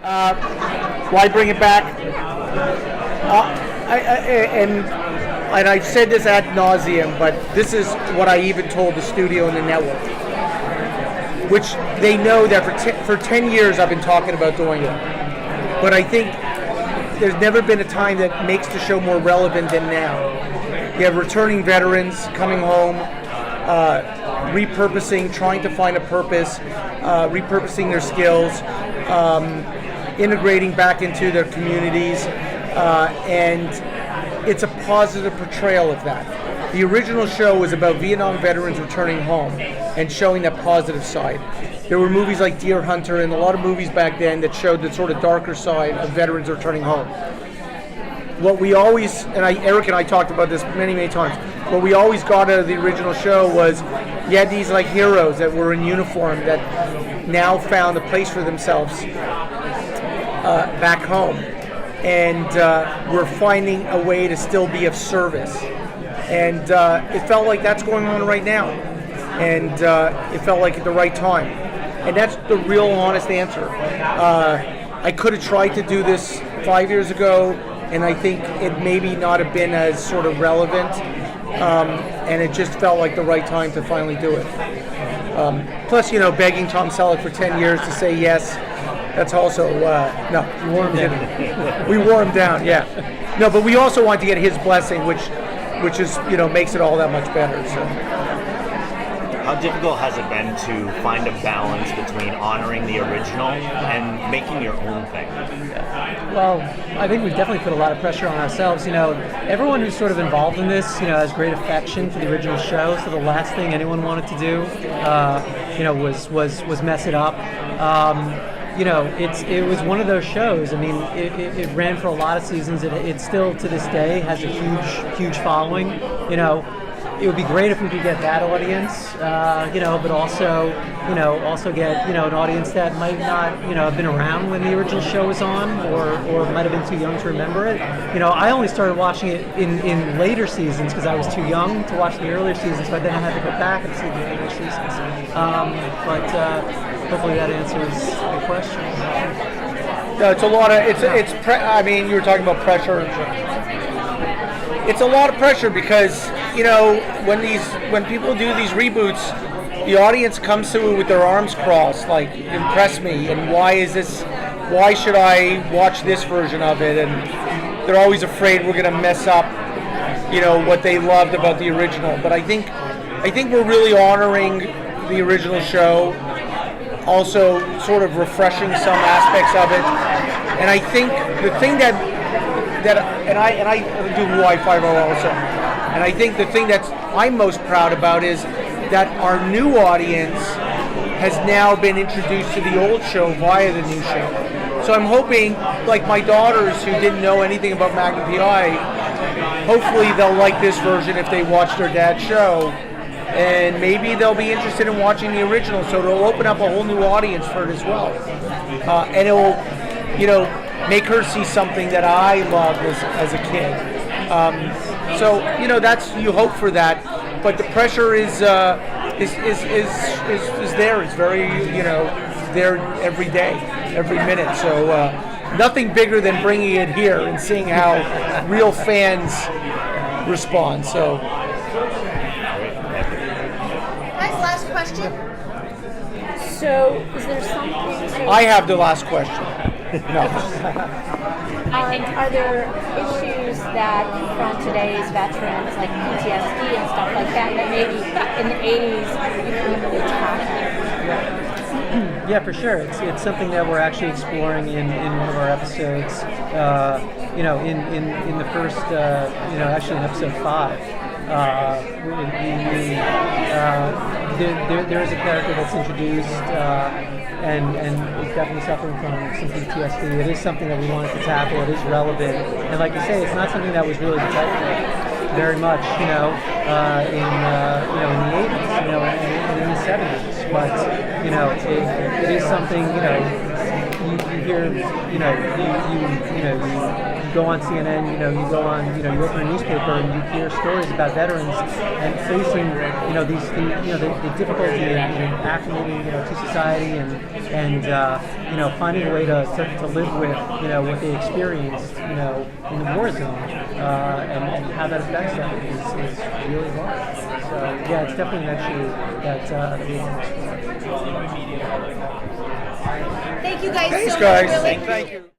Why bring it back? And I've said this ad nauseum, but this is what I even told the studio and the network, which they know that for 10 years I've been talking about doing it. But I think there's never been a time that makes the show more relevant than now. You have returning veterans coming home, repurposing, trying to find a purpose, repurposing their skills, integrating back into their communities, and it's a positive portrayal of that. The original show was about Vietnam veterans returning home and showing that positive side. There were movies like Deer Hunter and a lot of movies back then that showed the sort of darker side of veterans returning home. What we always, and Eric and I talked about this many, many times, what we always got out of the original show was you had these like heroes that were in uniform that now found a place for themselves back home. And we're finding a way to still be of service. And it felt like that's going on right now. And it felt like at the right time. And that's the real honest answer. I could have tried to do this 5 years ago, and I think it maybe not have been as sort of relevant. And it just felt like the right time to finally do it. Plus, begging Tom Selleck for 10 years to say yes, that's also, no. You wore him down. We wore him down, yeah. No, but we also want to get his blessing, which is, makes it all that much better. So. How difficult has it been to find a balance between honoring the original and making your own thing? Well, I think we've definitely put a lot of pressure on ourselves. Everyone who's sort of involved in this, has great affection for the original show. So the last thing anyone wanted to do, was mess it up. It was one of those shows. I mean, it ran for a lot of seasons. It still to this day has a huge following. It would be great if we could get that audience, but also get, an audience that might not, have been around when the original show was on or might have been too young to remember it. I only started watching it in later seasons because I was too young to watch the earlier seasons, but then I had to go back and see the later seasons. Hopefully that answers the question. No, it's a lot of, you were talking about pressure. It's a lot of pressure because, when people do these reboots, the audience comes to it with their arms crossed, like, impress me, and why should I watch this version of it? And they're always afraid we're going to mess up, what they loved about the original. But I think we're really honoring the original show, also sort of refreshing some aspects of it. And I think the thing that I do Hawaii 5 also, and I think the thing that I'm most proud about is that our new audience has now been introduced to the old show via the new show. So I'm hoping, like my daughters who didn't know anything about Magnum PI, hopefully they'll like this version if they watch their dad's show, and maybe they'll be interested in watching the original, so it'll open up a whole new audience for it as well. And it will, make her see something that I loved as a kid. That's, you hope for that, but the pressure is there. It's very, there every day, every minute. So nothing bigger than bringing it here and seeing how real fans respond. So. Nice last question. So, is there something? I have the last question. No. Are there issues that confront today's veterans, like PTSD and stuff like that maybe in the 80s you couldn't really tackle? Yeah, for sure. It's something that we're actually exploring in one of our episodes. In the first, actually in episode 5. There is a character that's introduced and is definitely suffering from some PTSD. It is something that we wanted to tackle. It is relevant, and like you say, it's not something that was really detected very much, in the 80s, and in the 70s. But it is something, you hear, you you go on CNN, you go on, you open a newspaper and you hear stories about veterans and facing, the difficulty in acclimating, to society and finding a way to live with, what they experienced, in the war zone, and how that affects them is really hard. So yeah, it's definitely an issue that we want to explore. Thank you guys Thanks, so guys. much. Really Thank you.